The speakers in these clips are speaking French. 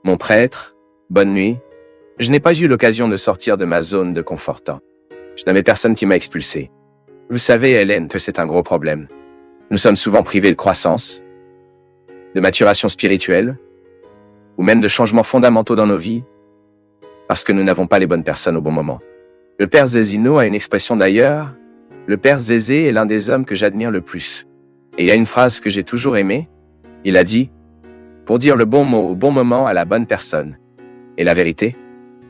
Mon prêtre, bonne nuit. Je n'ai pas eu l'occasion de sortir de ma zone de confortant. Je n'avais personne qui m'a expulsé. Vous savez, Hélène, que c'est un gros problème. Nous sommes souvent privés de croissance, de maturation spirituelle, ou même de changements fondamentaux dans nos vies, parce que nous n'avons pas les bonnes personnes au bon moment. Le père Zézino a une expression d'ailleurs. Le père Zézé est l'un des hommes que j'admire le plus. Et il y a une phrase que j'ai toujours aimée. Il a dit « Pour dire le bon mot au bon moment à la bonne personne ». Et la vérité,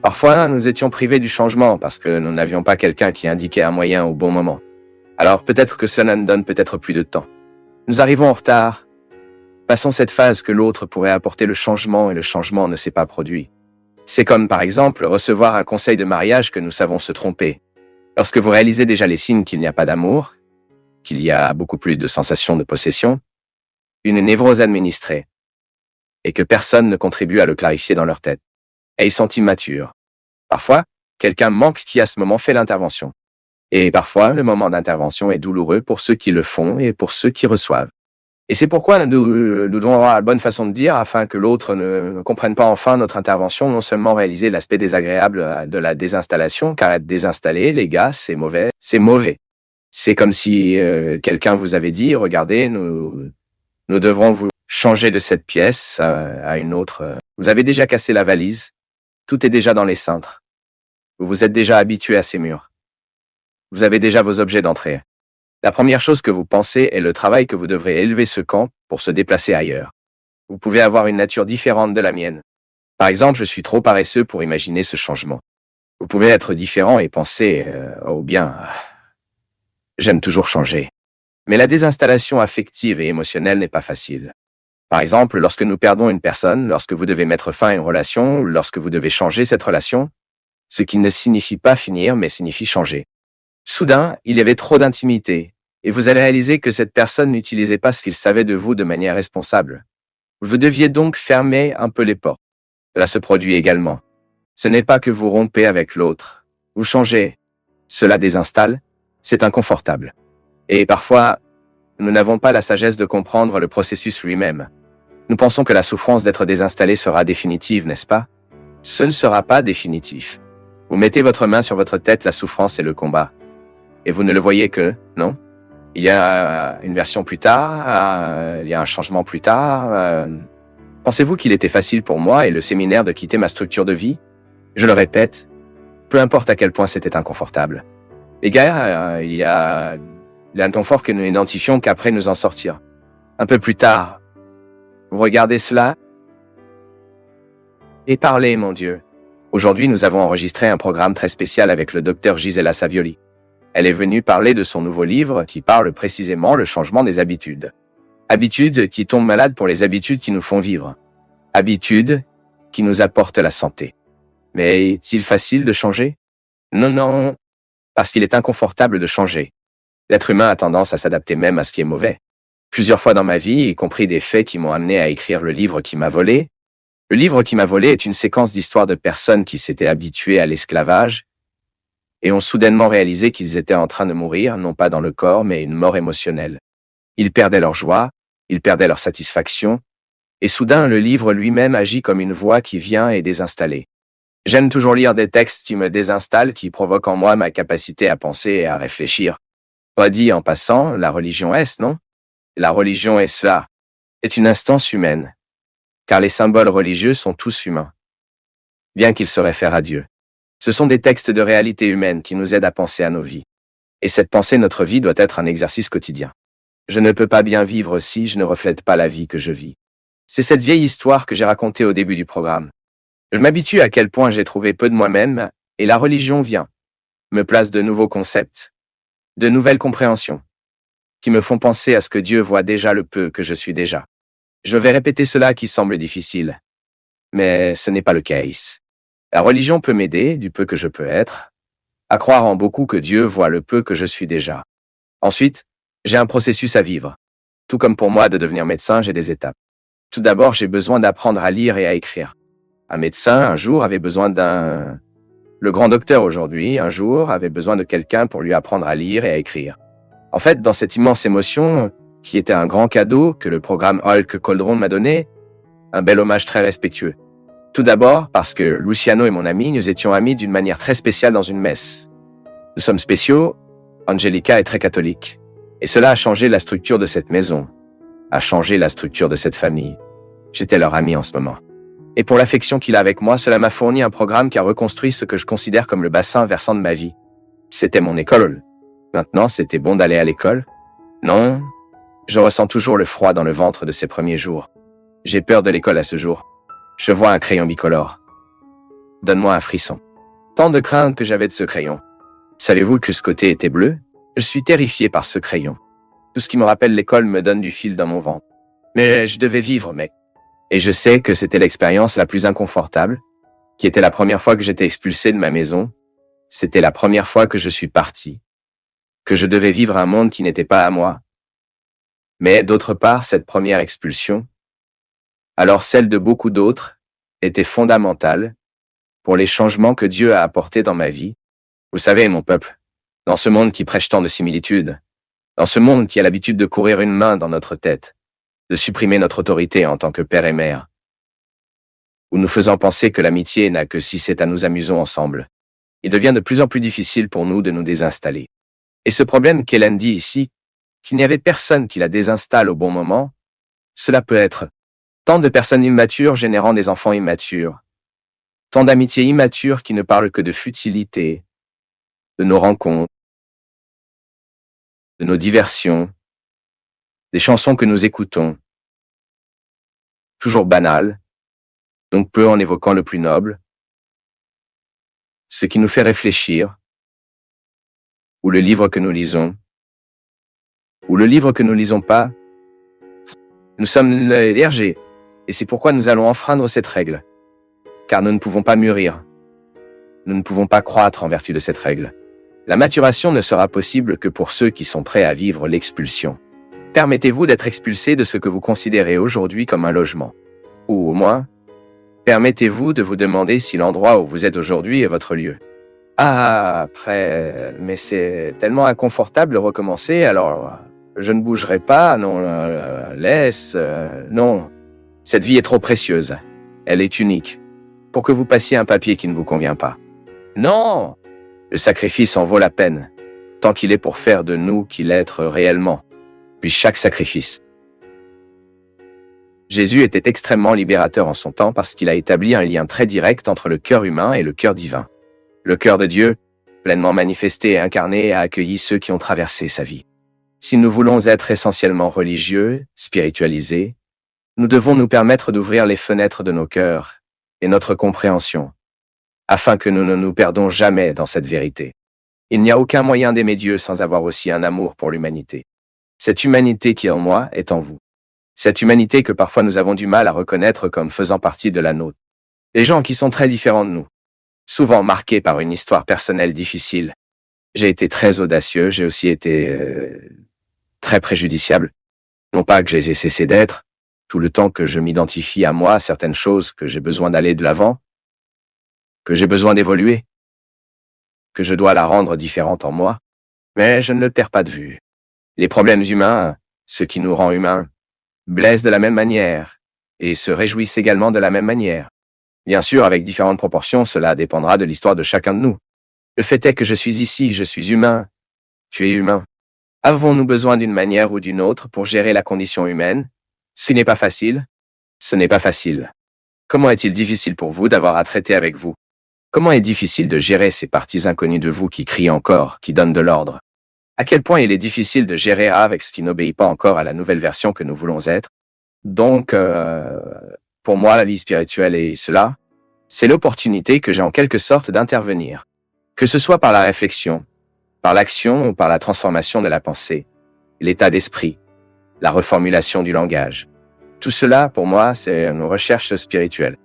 parfois nous étions privés du changement parce que nous n'avions pas quelqu'un qui indiquait un moyen au bon moment. Alors peut-être que cela nous donne peut-être plus de temps. Nous arrivons en retard. Passons cette phase que l'autre pourrait apporter le changement et le changement ne s'est pas produit. C'est comme par exemple recevoir un conseil de mariage que nous savons se tromper. Lorsque vous réalisez déjà les signes qu'il n'y a pas d'amour, qu'il y a beaucoup plus de sensations de possession, une névrose administrée, et que personne ne contribue à le clarifier dans leur tête. Et ils sont immatures. Parfois, quelqu'un manque qui à ce moment fait l'intervention. Et parfois, le moment d'intervention est douloureux pour ceux qui le font et pour ceux qui reçoivent. Et c'est pourquoi nous devons avoir la bonne façon de dire afin que l'autre ne comprenne pas enfin notre intervention, non seulement réaliser l'aspect désagréable de la désinstallation, car être désinstallé, les gars, c'est mauvais. C'est mauvais. C'est comme si quelqu'un vous avait dit, regardez, nous devrons vous changer de cette pièce à une autre. Vous avez déjà cassé la valise. Tout est déjà dans les cintres. Vous vous êtes déjà habitué à ces murs. Vous avez déjà vos objets d'entrée. La première chose que vous pensez est le travail que vous devrez élever ce camp pour se déplacer ailleurs. Vous pouvez avoir une nature différente de la mienne. Par exemple, je suis trop paresseux pour imaginer ce changement. Vous pouvez être différent et penser « Oh bien, j'aime toujours changer ». Mais la désinstallation affective et émotionnelle n'est pas facile. Par exemple, lorsque nous perdons une personne, lorsque vous devez mettre fin à une relation, ou lorsque vous devez changer cette relation, ce qui ne signifie pas finir, mais signifie changer. Soudain, il y avait trop d'intimité, et vous allez réaliser que cette personne n'utilisait pas ce qu'il savait de vous de manière responsable. Vous deviez donc fermer un peu les portes. Cela se produit également. Ce n'est pas que vous rompez avec l'autre. Vous changez. Cela désinstalle. C'est inconfortable. Et parfois, nous n'avons pas la sagesse de comprendre le processus lui-même. Nous pensons que la souffrance d'être désinstallé sera définitive, n'est-ce pas? Ce ne sera pas définitif. Vous mettez votre main sur votre tête, la souffrance et le combat. Et vous ne le voyez que, non? Il y a une version plus tard, il y a un changement plus tard. Pensez-vous qu'il était facile pour moi et le séminaire de quitter ma structure de vie? Je le répète, peu importe à quel point c'était inconfortable. Les gars, il y a un confort que nous n'identifions qu'après nous en sortir. Un peu plus tard, vous regardez cela et parlez, mon Dieu. Aujourd'hui, nous avons enregistré un programme très spécial avec le docteur Gisela Savioli. Elle est venue parler de son nouveau livre qui parle précisément le changement des habitudes. Habitudes qui tombent malades pour les habitudes qui nous font vivre. Habitudes qui nous apportent la santé. Mais est-il facile de changer? Non, parce qu'il est inconfortable de changer. L'être humain a tendance à s'adapter même à ce qui est mauvais. Plusieurs fois dans ma vie, y compris des faits qui m'ont amené à écrire le livre qui m'a volé. Le livre qui m'a volé est une séquence d'histoires de personnes qui s'étaient habituées à l'esclavage et ont soudainement réalisé qu'ils étaient en train de mourir, non pas dans le corps, mais une mort émotionnelle. Ils perdaient leur joie, ils perdaient leur satisfaction, et soudain le livre lui-même agit comme une voix qui vient et désinstaller. J'aime toujours lire des textes qui me désinstallent, qui provoquent en moi ma capacité à penser et à réfléchir. Pas dit en passant, la religion est, non? La religion est cela. C'est une instance humaine. Car les symboles religieux sont tous humains. Bien qu'ils se réfèrent à Dieu. Ce sont des textes de réalité humaine qui nous aident à penser à nos vies. Et cette pensée, notre vie, doit être un exercice quotidien. Je ne peux pas bien vivre si je ne reflète pas la vie que je vis. C'est cette vieille histoire que j'ai racontée au début du programme. Je m'habitue à quel point j'ai trouvé peu de moi-même, et la religion vient, me place de nouveaux concepts, de nouvelles compréhensions, qui me font penser à ce que Dieu voit déjà le peu que je suis déjà. Je vais répéter cela qui semble difficile, mais ce n'est pas le case. La religion peut m'aider, du peu que je peux être, à croire en beaucoup que Dieu voit le peu que je suis déjà. Ensuite, j'ai un processus à vivre. Tout comme pour moi de devenir médecin, j'ai des étapes. Tout d'abord, j'ai besoin d'apprendre à lire et à écrire. Un médecin, un jour, avait besoin d'un... Le grand docteur, aujourd'hui, un jour, avait besoin de quelqu'un pour lui apprendre à lire et à écrire. En fait, dans cette immense émotion, qui était un grand cadeau que le programme Hulk Coldron m'a donné, un bel hommage très respectueux. Tout d'abord, parce que Luciano et mon ami, nous étions amis d'une manière très spéciale dans une messe. Nous sommes spéciaux, Angelica est très catholique. Et cela a changé la structure de cette maison, a changé la structure de cette famille. J'étais leur ami en ce moment. Et pour l'affection qu'il a avec moi, cela m'a fourni un programme qui a reconstruit ce que je considère comme le bassin versant de ma vie. C'était mon école. Maintenant, c'était bon d'aller à l'école? Non. Je ressens toujours le froid dans le ventre de ces premiers jours. J'ai peur de l'école à ce jour. Je vois un crayon bicolore. Donne-moi un frisson. Tant de crainte que j'avais de ce crayon. Savez-vous que ce côté était bleu? Je suis terrifié par ce crayon. Tout ce qui me rappelle l'école me donne du fil dans mon ventre. Mais je devais vivre, mec. Et je sais que c'était l'expérience la plus inconfortable, qui était la première fois que j'étais expulsé de ma maison. C'était la première fois que je suis parti. Que je devais vivre un monde qui n'était pas à moi. Mais d'autre part, cette première expulsion, alors celle de beaucoup d'autres, était fondamentale pour les changements que Dieu a apportés dans ma vie. Vous savez, mon peuple, dans ce monde qui prêche tant de similitudes, dans ce monde qui a l'habitude de courir une main dans notre tête, de supprimer notre autorité en tant que père et mère, où nous faisons penser que l'amitié n'a que si c'est à nous amusons ensemble, il devient de plus en plus difficile pour nous de nous désinstaller. Et ce problème qu'Hélène dit ici, qu'il n'y avait personne qui la désinstalle au bon moment, cela peut être tant de personnes immatures générant des enfants immatures, tant d'amitiés immatures qui ne parlent que de futilité, de nos rencontres, de nos diversions, des chansons que nous écoutons, toujours banales, donc peu en évoquant le plus noble, ce qui nous fait réfléchir, ou le livre que nous lisons, ou le livre que nous lisons pas. Nous sommes LRG, et c'est pourquoi nous allons enfreindre cette règle, car nous ne pouvons pas mûrir. Nous ne pouvons pas croître en vertu de cette règle. La maturation ne sera possible que pour ceux qui sont prêts à vivre l'expulsion. Permettez-vous d'être expulsé de ce que vous considérez aujourd'hui comme un logement. Ou au moins, permettez-vous de vous demander si l'endroit où vous êtes aujourd'hui est votre lieu. Ah, après, mais c'est tellement inconfortable de recommencer, alors je ne bougerai pas, non, laisse, non. Cette vie est trop précieuse, elle est unique, pour que vous passiez un papier qui ne vous convient pas. Non! Le sacrifice en vaut la peine, tant qu'il est pour faire de nous qui l'être réellement, puis chaque sacrifice. Jésus était extrêmement libérateur en son temps parce qu'il a établi un lien très direct entre le cœur humain et le cœur divin. Le cœur de Dieu, pleinement manifesté et incarné, a accueilli ceux qui ont traversé sa vie. Si nous voulons être essentiellement religieux, spiritualisés, nous devons nous permettre d'ouvrir les fenêtres de nos cœurs et notre compréhension, afin que nous ne nous perdons jamais dans cette vérité. Il n'y a aucun moyen d'aimer Dieu sans avoir aussi un amour pour l'humanité. Cette humanité qui est en moi est en vous. Cette humanité que parfois nous avons du mal à reconnaître comme faisant partie de la nôtre. Les gens qui sont très différents de nous, souvent marqués par une histoire personnelle difficile. J'ai été très audacieux, j'ai aussi été très préjudiciable. Non pas que j'ai cessé d'être, tout le temps que je m'identifie à moi, certaines choses, que j'ai besoin d'aller de l'avant, que j'ai besoin d'évoluer, que je dois la rendre différente en moi, mais je ne le perds pas de vue. Les problèmes humains, ce qui nous rend humains, blessent de la même manière, et se réjouissent également de la même manière. Bien sûr, avec différentes proportions, cela dépendra de l'histoire de chacun de nous. Le fait est que je suis ici, je suis humain. Tu es humain. Avons-nous besoin d'une manière ou d'une autre pour gérer la condition humaine? Ce n'est pas facile. Ce n'est pas facile. Comment est-il difficile pour vous d'avoir à traiter avec vous? Comment est difficile de gérer ces parties inconnues de vous qui crient encore, qui donnent de l'ordre? À quel point il est difficile de gérer avec ce qui n'obéit pas encore à la nouvelle version que nous voulons être? Donc, pour moi, la vie spirituelle est cela. C'est l'opportunité que j'ai en quelque sorte d'intervenir. Que ce soit par la réflexion, par l'action ou par la transformation de la pensée, l'état d'esprit, la reformulation du langage. Tout cela, pour moi, c'est une recherche spirituelle.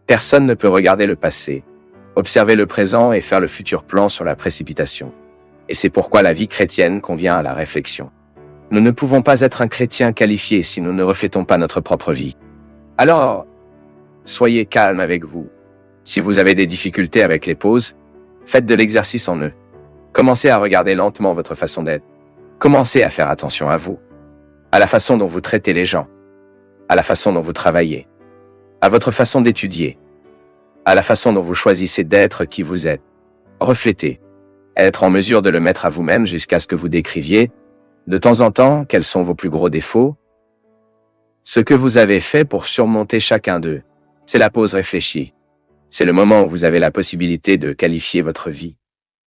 Personne ne peut regarder le passé, observer le présent et faire le futur plan sur la précipitation. Et c'est pourquoi la vie chrétienne convient à la réflexion. Nous ne pouvons pas être un chrétien qualifié si nous ne reflétons pas notre propre vie. Alors, soyez calme avec vous. Si vous avez des difficultés avec les pauses, faites de l'exercice en eux. Commencez à regarder lentement votre façon d'être. Commencez à faire attention à vous, à la façon dont vous traitez les gens, à la façon dont vous travaillez, à votre façon d'étudier, à la façon dont vous choisissez d'être qui vous êtes. Reflétez. Être en mesure de le mettre à vous-même jusqu'à ce que vous décriviez, de temps en temps, quels sont vos plus gros défauts, ce que vous avez fait pour surmonter chacun d'eux. C'est la pause réfléchie. C'est le moment où vous avez la possibilité de qualifier votre vie,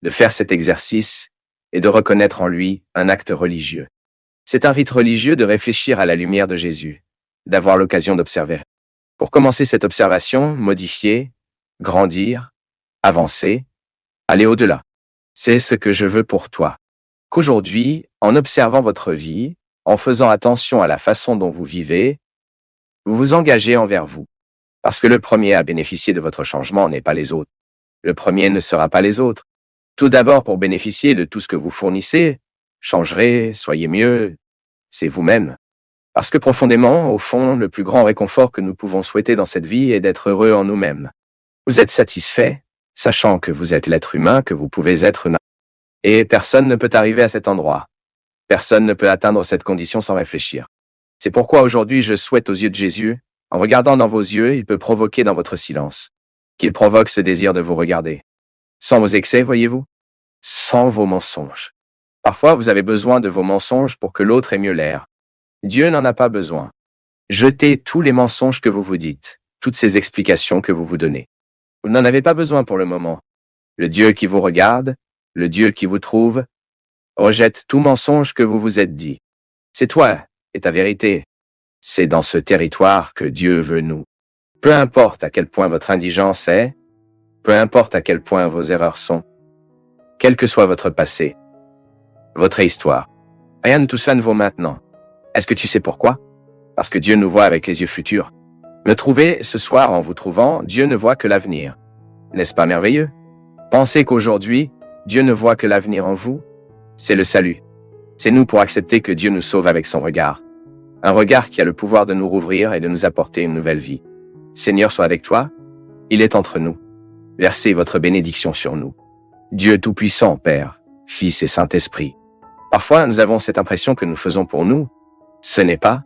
de faire cet exercice et de reconnaître en lui un acte religieux. C'est un rite religieux de réfléchir à la lumière de Jésus, d'avoir l'occasion d'observer. Pour commencer cette observation, modifier, grandir, avancer, aller au-delà. C'est ce que je veux pour toi. Qu'aujourd'hui, en observant votre vie, en faisant attention à la façon dont vous vivez, vous vous engagez envers vous. Parce que le premier à bénéficier de votre changement n'est pas les autres. Le premier ne sera pas les autres. Tout d'abord, pour bénéficier de tout ce que vous fournissez, changerez, soyez mieux, c'est vous-même. Parce que profondément, au fond, le plus grand réconfort que nous pouvons souhaiter dans cette vie est d'être heureux en nous-mêmes. Vous êtes satisfait, sachant que vous êtes l'être humain que vous pouvez être. Et personne ne peut arriver à cet endroit. Personne ne peut atteindre cette condition sans réfléchir. C'est pourquoi aujourd'hui je souhaite aux yeux de Jésus, en regardant dans vos yeux, il peut provoquer dans votre silence, qu'il provoque ce désir de vous regarder. Sans vos excès, voyez-vous? Sans vos mensonges. Parfois vous avez besoin de vos mensonges pour que l'autre ait mieux l'air. Dieu n'en a pas besoin. Jetez tous les mensonges que vous vous dites, toutes ces explications que vous vous donnez. Vous n'en avez pas besoin pour le moment. Le Dieu qui vous regarde, le Dieu qui vous trouve, rejette tout mensonge que vous vous êtes dit. C'est toi et ta vérité. C'est dans ce territoire que Dieu veut nous. Peu importe à quel point votre indigence est, peu importe à quel point vos erreurs sont, quel que soit votre passé, votre histoire, rien de tout cela ne vaut maintenant. Est-ce que tu sais pourquoi? Parce que Dieu nous voit avec les yeux futurs. Me trouver ce soir en vous trouvant, Dieu ne voit que l'avenir. N'est-ce pas merveilleux? Pensez qu'aujourd'hui, Dieu ne voit que l'avenir en vous. C'est le salut. C'est nous pour accepter que Dieu nous sauve avec son regard. Un regard qui a le pouvoir de nous rouvrir et de nous apporter une nouvelle vie. Seigneur soit avec toi. Il est entre nous. Versez votre bénédiction sur nous. Dieu Tout-Puissant, Père, Fils et Saint-Esprit. Parfois, nous avons cette impression que nous faisons pour nous. Ce n'est pas.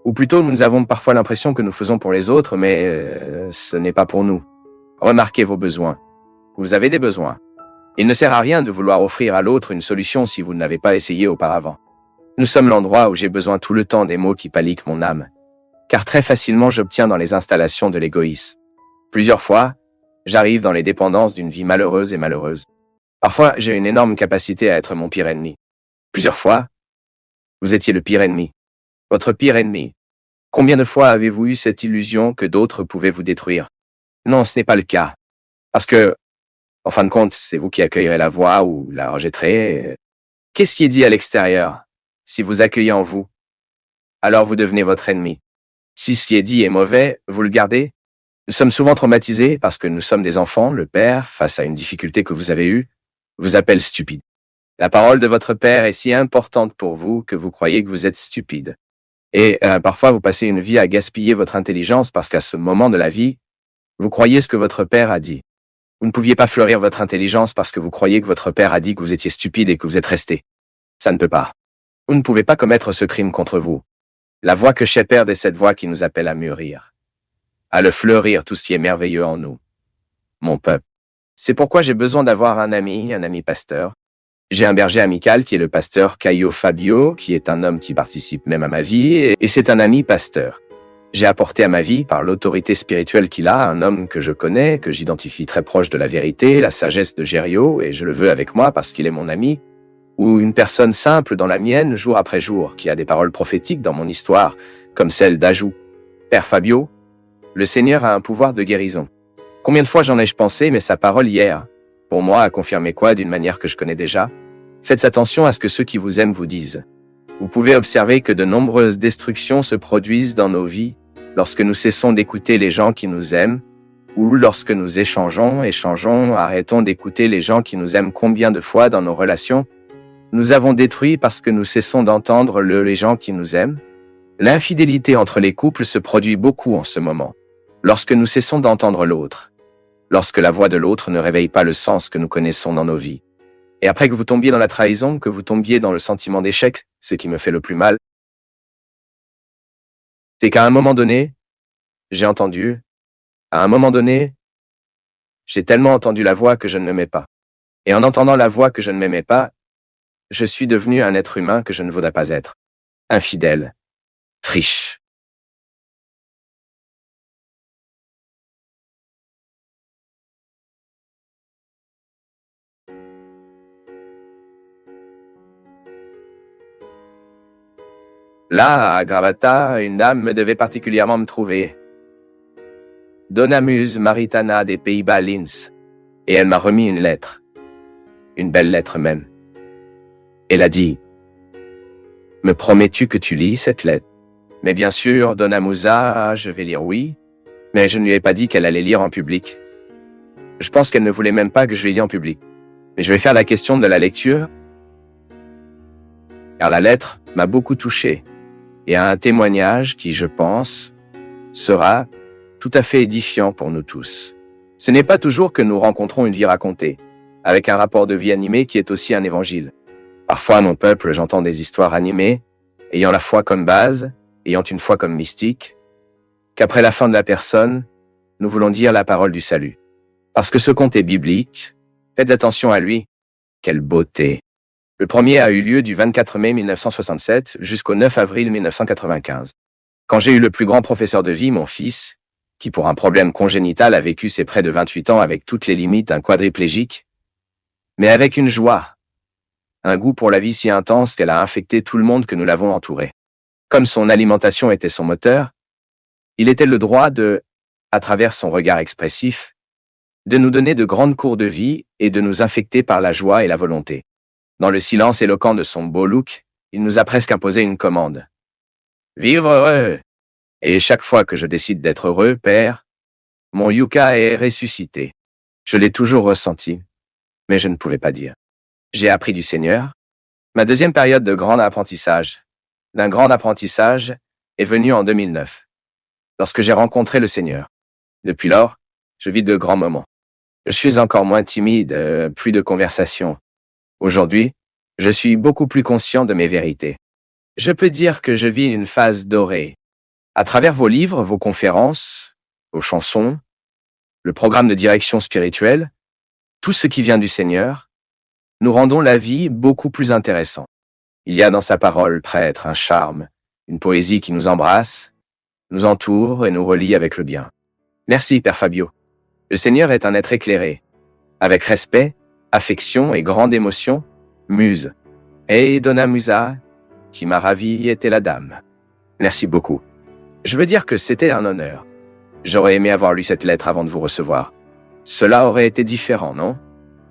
Ou plutôt, nous avons parfois l'impression que nous faisons pour les autres, mais ce n'est pas pour nous. Remarquez vos besoins. Vous avez des besoins. Il ne sert à rien de vouloir offrir à l'autre une solution si vous ne l'avez pas essayé auparavant. Nous sommes l'endroit où j'ai besoin tout le temps des mots qui paliquent mon âme. Car très facilement j'obtiens dans les installations de l'égoïsme. Plusieurs fois, j'arrive dans les dépendances d'une vie malheureuse et malheureuse. Parfois, j'ai une énorme capacité à être mon pire ennemi. Plusieurs fois, vous étiez le pire ennemi. Votre pire ennemi. Combien de fois avez-vous eu cette illusion que d'autres pouvaient vous détruire? Non, ce n'est pas le cas. Parce que, en fin de compte, c'est vous qui accueillerez la voix ou la rejetterez. Qu'est-ce qui est dit à l'extérieur? Si vous accueillez en vous, alors vous devenez votre ennemi. Si ce qui est dit est mauvais, vous le gardez. Nous sommes souvent traumatisés parce que nous sommes des enfants. Le père, face à une difficulté que vous avez eue, vous appelle stupide. La parole de votre père est si importante pour vous que vous croyez que vous êtes stupide. Et parfois, vous passez une vie à gaspiller votre intelligence parce qu'à ce moment de la vie, vous croyez ce que votre père a dit. Vous ne pouviez pas fleurir votre intelligence parce que vous croyez que votre père a dit que vous étiez stupide et que vous êtes resté. Ça ne peut pas. Vous ne pouvez pas commettre ce crime contre vous. La voix que Shepherd est cette voix qui nous appelle à mûrir, à le fleurir tout ce qui est merveilleux en nous. Mon peuple. C'est pourquoi j'ai besoin d'avoir un ami pasteur. J'ai un berger amical qui est le pasteur Caio Fabio, qui est un homme qui participe même à ma vie, et c'est un ami pasteur. J'ai apporté à ma vie, par l'autorité spirituelle qu'il a, un homme que je connais, que j'identifie très proche de la vérité, la sagesse de Gério, et je le veux avec moi parce qu'il est mon ami, ou une personne simple dans la mienne, jour après jour, qui a des paroles prophétiques dans mon histoire, comme celle d'Ajou. Père Fabio, le Seigneur a un pouvoir de guérison. Combien de fois j'en ai-je pensé, mais sa parole hier, pour moi, a confirmé quoi d'une manière que je connais déjà? Faites attention à ce que ceux qui vous aiment vous disent. Vous pouvez observer que de nombreuses destructions se produisent dans nos vies lorsque nous cessons d'écouter les gens qui nous aiment, ou lorsque nous échangeons, arrêtons d'écouter les gens qui nous aiment. Combien de fois dans nos relations, nous avons détruit parce que nous cessons d'entendre les gens qui nous aiment? L'infidélité entre les couples se produit beaucoup en ce moment, lorsque nous cessons d'entendre l'autre, lorsque la voix de l'autre ne réveille pas le sens que nous connaissons dans nos vies. Et après que vous tombiez dans la trahison, que vous tombiez dans le sentiment d'échec, ce qui me fait le plus mal, c'est qu'à un moment donné, j'ai entendu, à un moment donné, J'ai tellement entendu la voix que je ne m'aimais pas. Et en entendant la voix que je ne m'aimais pas, je suis devenu un être humain que je ne voudrais pas être. Infidèle. Triche. Là, à Gravata, une dame me devait particulièrement me trouver. Donna Muse Maritana des Pays-Bas Linz. Et elle m'a remis une lettre. Une belle lettre même. Elle a dit « Me promets-tu que tu lis cette lettre ?» Mais bien sûr, Donna Musa, je vais lire oui, mais je ne lui ai pas dit qu'elle allait lire en public. Je pense qu'elle ne voulait même pas que je lis en public. Mais je vais faire la question de la lecture, car la lettre m'a beaucoup touché, et a un témoignage qui, je pense, sera tout à fait édifiant pour nous tous. Ce n'est pas toujours que nous rencontrons une vie racontée, avec un rapport de vie animé qui est aussi un évangile. Parfois, mon peuple, j'entends des histoires animées, ayant la foi comme base, ayant une foi comme mystique, qu'après la fin de la personne, nous voulons dire la parole du salut. Parce que ce conte est biblique, faites attention à lui. Quelle beauté! Le premier a eu lieu du 24 mai 1967 jusqu'au 9 avril 1995. Quand j'ai eu le plus grand professeur de vie, mon fils, qui pour un problème congénital a vécu ses près de 28 ans avec toutes les limites d'un quadriplégique, mais avec une joie, un goût pour la vie si intense qu'elle a infecté tout le monde que nous l'avons entouré. Comme son alimentation était son moteur, il était le droit de, à travers son regard expressif, de nous donner de grandes cours de vie et de nous infecter par la joie et la volonté. Dans le silence éloquent de son beau look, il nous a presque imposé une commande. Vivre heureux! Et chaque fois que je décide d'être heureux, Père, mon Yuka est ressuscité. Je l'ai toujours ressenti, mais je ne pouvais pas dire. J'ai appris du Seigneur. Ma deuxième période de grand apprentissage, est venue en 2009, lorsque j'ai rencontré le Seigneur. Depuis lors, je vis de grands moments. Je suis encore moins timide, plus de conversation. Aujourd'hui, je suis beaucoup plus conscient de mes vérités. Je peux dire que je vis une phase dorée. À travers vos livres, vos conférences, vos chansons, le programme de direction spirituelle, tout ce qui vient du Seigneur, nous rendons la vie beaucoup plus intéressante. Il y a dans sa parole, prêtre, un charme, une poésie qui nous embrasse, nous entoure et nous relie avec le bien. Merci, Père Fabio. Le Seigneur est un être éclairé, avec respect, affection et grande émotion, Muse. Et Donna Musa, qui m'a ravi, était la dame. Merci beaucoup. Je veux dire que c'était un honneur. J'aurais aimé avoir lu cette lettre avant de vous recevoir. Cela aurait été différent, non?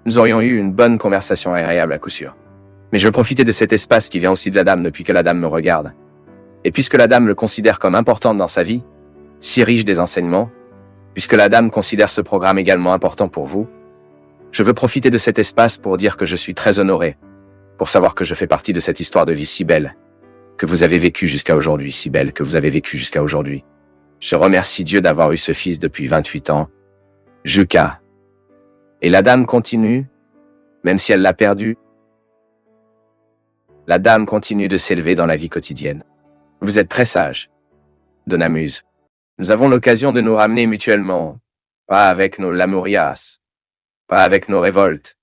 Nous aurions eu une bonne conversation agréable à coup sûr. Mais je profitais de cet espace qui vient aussi de la dame depuis que la dame me regarde. Et puisque la dame le considère comme important dans sa vie, si riche des enseignements, puisque la dame considère ce programme également important pour vous, je veux profiter de cet espace pour dire que je suis très honoré, pour savoir que je fais partie de cette histoire de vie si belle, que vous avez vécue jusqu'à aujourd'hui, si belle que vous avez vécue jusqu'à aujourd'hui. Je remercie Dieu d'avoir eu ce fils depuis 28 ans, Juka. Et la dame continue, même si elle l'a perdu, la dame continue de s'élever dans la vie quotidienne. Vous êtes très sage, Donna Muse. Nous avons l'occasion de nous ramener mutuellement, pas avec nos lamurias, pas avec nos révoltes,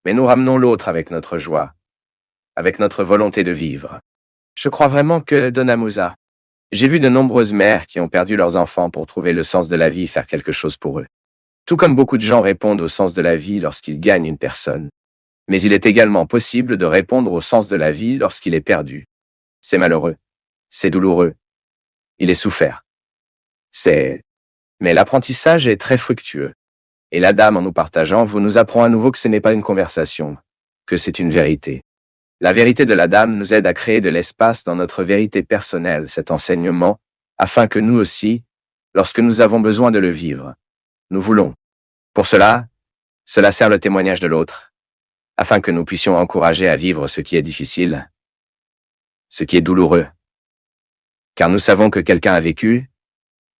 mais nous ramenons l'autre avec notre joie, avec notre volonté de vivre. Je crois vraiment que Donna Musa, j'ai vu de nombreuses mères qui ont perdu leurs enfants pour trouver le sens de la vie et faire quelque chose pour eux. Tout comme beaucoup de gens répondent au sens de la vie lorsqu'ils gagnent une personne. Mais il est également possible de répondre au sens de la vie lorsqu'il est perdu. C'est malheureux. C'est douloureux. Il est souffert. Mais l'apprentissage est très fructueux. Et la dame, en nous partageant, vous nous apprend à nouveau que ce n'est pas une conversation, que c'est une vérité. La vérité de la dame nous aide à créer de l'espace dans notre vérité personnelle, cet enseignement, afin que nous aussi, lorsque nous avons besoin de le vivre, nous voulons. Pour cela sert le témoignage de l'autre, afin que nous puissions encourager à vivre ce qui est difficile, ce qui est douloureux. Car nous savons que quelqu'un a vécu,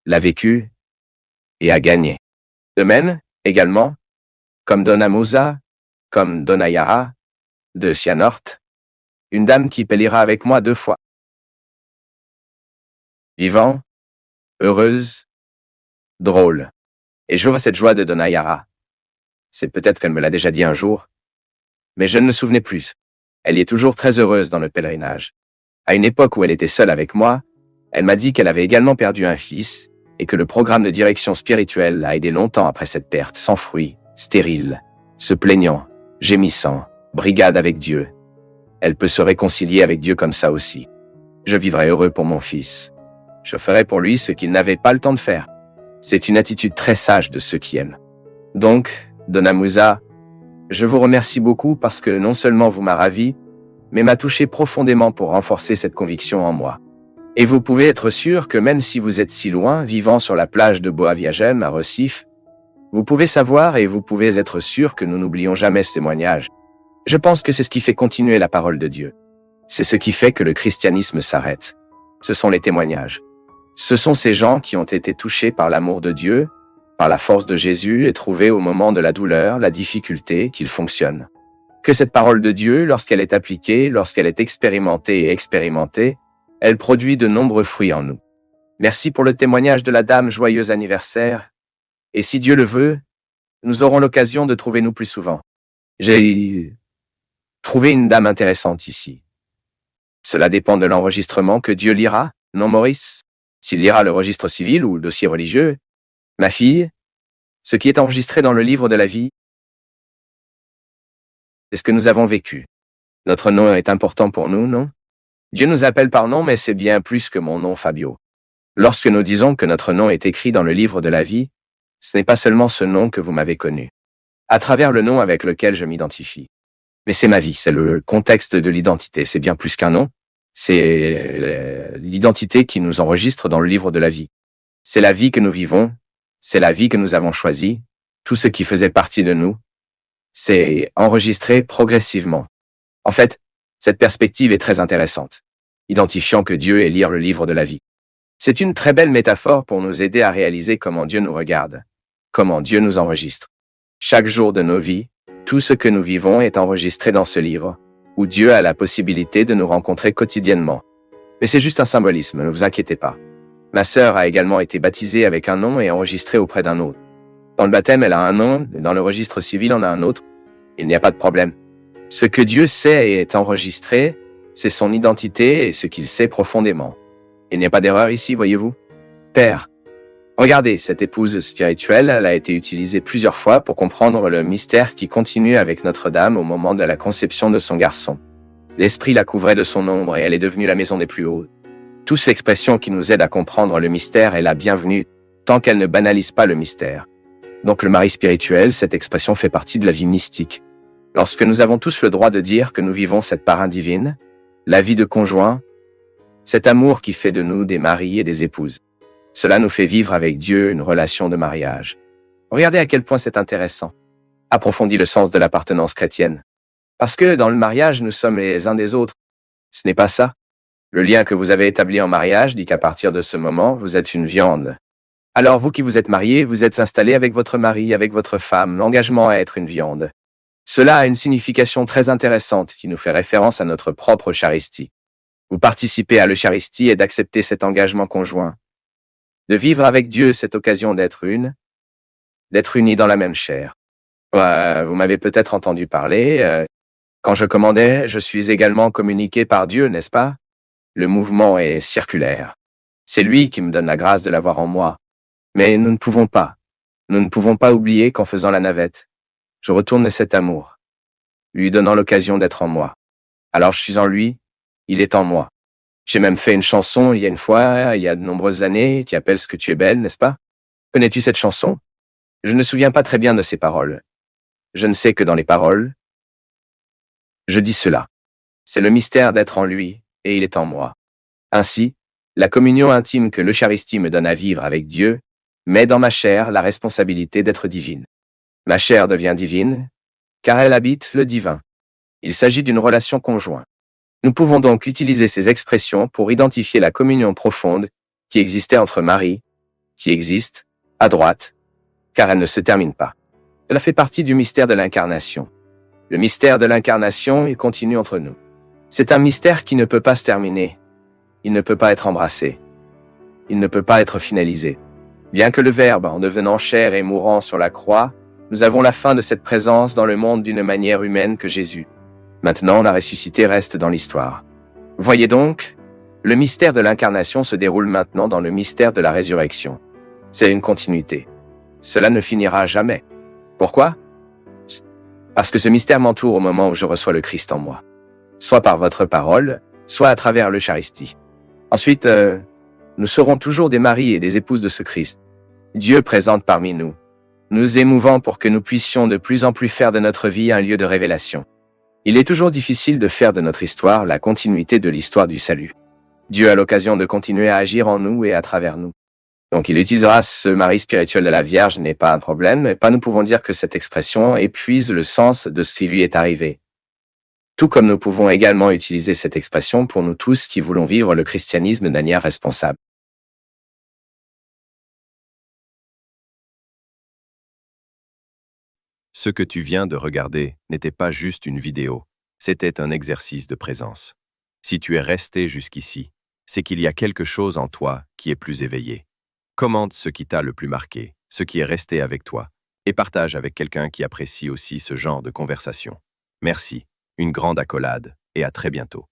l'a vécu et a gagné. De même, également, comme Donna Musa, comme Donna Yara, de Sianort, une dame qui pèlera avec moi 2 fois. Vivant, heureuse, drôle. Et je vois cette joie de Donna Yara, C'est peut-être qu'elle me l'a déjà dit un jour, mais je ne me souvenais plus. Elle y est toujours très heureuse dans le pèlerinage. À une époque où elle était seule avec moi, elle m'a dit qu'elle avait également perdu un fils et que le programme de direction spirituelle l'a aidé longtemps après cette perte, sans fruit, stérile, se plaignant, gémissant, brigade avec Dieu. Elle peut se réconcilier avec Dieu comme ça aussi. Je vivrai heureux pour mon fils. Je ferai pour lui ce qu'il n'avait pas le temps de faire. C'est une attitude très sage de ceux qui aiment. Donc, Donna Musa, je vous remercie beaucoup parce que non seulement vous m'avez ravi, mais m'a touché profondément pour renforcer cette conviction en moi. Et vous pouvez être sûr que même si vous êtes si loin, vivant sur la plage de Boa Viagem à Recife, vous pouvez savoir et vous pouvez être sûr que nous n'oublions jamais ce témoignage. Je pense que c'est ce qui fait continuer la parole de Dieu. C'est ce qui fait que le christianisme s'arrête. Ce sont les témoignages. Ce sont ces gens qui ont été touchés par l'amour de Dieu, par la force de Jésus et trouvés au moment de la douleur, la difficulté, qu'il fonctionne. Que cette parole de Dieu, lorsqu'elle est appliquée, lorsqu'elle est expérimentée et expérimentée, elle produit de nombreux fruits en nous. Merci pour le témoignage de la dame, joyeux anniversaire. Et si Dieu le veut, nous aurons l'occasion de trouver nous plus souvent. J'ai trouvé une dame intéressante ici. Cela dépend de l'enregistrement que Dieu lira, non Maurice? S'il lira le registre civil ou le dossier religieux, ma fille, ce qui est enregistré dans le livre de la vie, c'est ce que nous avons vécu. Notre nom est important pour nous, non? Dieu nous appelle par nom, mais c'est bien plus que mon nom, Fabio. Lorsque nous disons que notre nom est écrit dans le livre de la vie, ce n'est pas seulement ce nom que vous m'avez connu, à travers le nom avec lequel je m'identifie. Mais c'est ma vie, c'est le contexte de l'identité, c'est bien plus qu'un nom, c'est l'identité qui nous enregistre dans le livre de la vie. C'est la vie que nous vivons, c'est la vie que nous avons choisie, tout ce qui faisait partie de nous, c'est enregistré progressivement. En fait, cette perspective est très intéressante, identifiant que Dieu est lire le livre de la vie. C'est une très belle métaphore pour nous aider à réaliser comment Dieu nous regarde, comment Dieu nous enregistre. Chaque jour de nos vies, tout ce que nous vivons est enregistré dans ce livre, où Dieu a la possibilité de nous rencontrer quotidiennement. Mais c'est juste un symbolisme, ne vous inquiétez pas. Ma sœur a également été baptisée avec un nom et enregistrée auprès d'un autre. Dans le baptême, elle a un nom, et dans le registre civil, on a un autre. Il n'y a pas de problème. Ce que Dieu sait et est enregistré, c'est son identité et ce qu'il sait profondément. Il n'y a pas d'erreur ici, voyez-vous? Père, regardez, cette épouse spirituelle, elle a été utilisée plusieurs fois pour comprendre le mystère qui continue avec Notre-Dame au moment de la conception de son garçon. L'Esprit la couvrait de son ombre et elle est devenue la maison des plus hauts. Toute l'expression qui nous aide à comprendre le mystère est la bienvenue, tant qu'elle ne banalise pas le mystère. Donc le mari spirituel, cette expression fait partie de la vie mystique. Lorsque nous avons tous le droit de dire que nous vivons cette part divine, la vie de conjoint, cet amour qui fait de nous des maris et des épouses. Cela nous fait vivre avec Dieu une relation de mariage. Regardez à quel point c'est intéressant. Approfondis le sens de l'appartenance chrétienne. Parce que dans le mariage, nous sommes les uns des autres. Ce n'est pas ça. Le lien que vous avez établi en mariage dit qu'à partir de ce moment, vous êtes une viande. Alors vous qui vous êtes mariés, vous êtes installés avec votre mari, avec votre femme, l'engagement à être une viande. Cela a une signification très intéressante qui nous fait référence à notre propre Eucharistie. Vous participez à l'Eucharistie et d'accepter cet engagement conjoint. De vivre avec Dieu cette occasion d'être unis dans la même chair. Vous m'avez peut-être entendu parler. Quand je commandais, je suis également communiqué par Dieu, n'est-ce pas? Le mouvement est circulaire. C'est lui qui me donne la grâce de l'avoir en moi. Mais nous ne pouvons pas oublier qu'en faisant la navette, je retourne cet amour, lui donnant l'occasion d'être en moi. Alors je suis en lui, il est en moi. J'ai même fait une chanson il y a de nombreuses années, qui appelle « Ce que tu es belle », n'est-ce pas? Connais-tu cette chanson? Je ne me souviens pas très bien de ses paroles. Je ne sais que dans les paroles, je dis cela. C'est le mystère d'être en lui, et il est en moi. Ainsi, la communion intime que l'Eucharistie me donne à vivre avec Dieu met dans ma chair la responsabilité d'être divine. Ma chair devient divine, car elle habite le divin. Il s'agit d'une relation conjointe. Nous pouvons donc utiliser ces expressions pour identifier la communion profonde qui existait entre Marie, qui existe, à droite, car elle ne se termine pas. Cela fait partie du mystère de l'incarnation. Le mystère de l'incarnation, il continue entre nous. C'est un mystère qui ne peut pas se terminer. Il ne peut pas être embrassé. Il ne peut pas être finalisé. Bien que le Verbe, en devenant chair et mourant sur la croix, Nous avons la fin de cette présence dans le monde d'une manière humaine que Jésus. Maintenant, la ressuscité reste dans l'histoire. Voyez donc, le mystère de l'incarnation se déroule maintenant dans le mystère de la résurrection. C'est une continuité. Cela ne finira jamais. Pourquoi? Parce que ce mystère m'entoure au moment où je reçois le Christ en moi. Soit par votre parole, soit à travers l'Eucharistie. Ensuite, nous serons toujours des maris et des épouses de ce Christ. Dieu présente parmi nous, nous émouvant pour que nous puissions de plus en plus faire de notre vie un lieu de révélation. Il est toujours difficile de faire de notre histoire la continuité de l'histoire du salut. Dieu a l'occasion de continuer à agir en nous et à travers nous. Donc il utilisera ce mari spirituel de la Vierge n'est pas un problème, mais pas nous pouvons dire que cette expression épuise le sens de ce qui lui est arrivé. Tout comme nous pouvons également utiliser cette expression pour nous tous qui voulons vivre le christianisme de manière responsable. Ce que tu viens de regarder n'était pas juste une vidéo, c'était un exercice de présence. Si tu es resté jusqu'ici, c'est qu'il y a quelque chose en toi qui est plus éveillé. Commente ce qui t'a le plus marqué, ce qui est resté avec toi, et partage avec quelqu'un qui apprécie aussi ce genre de conversation. Merci, une grande accolade, et à très bientôt.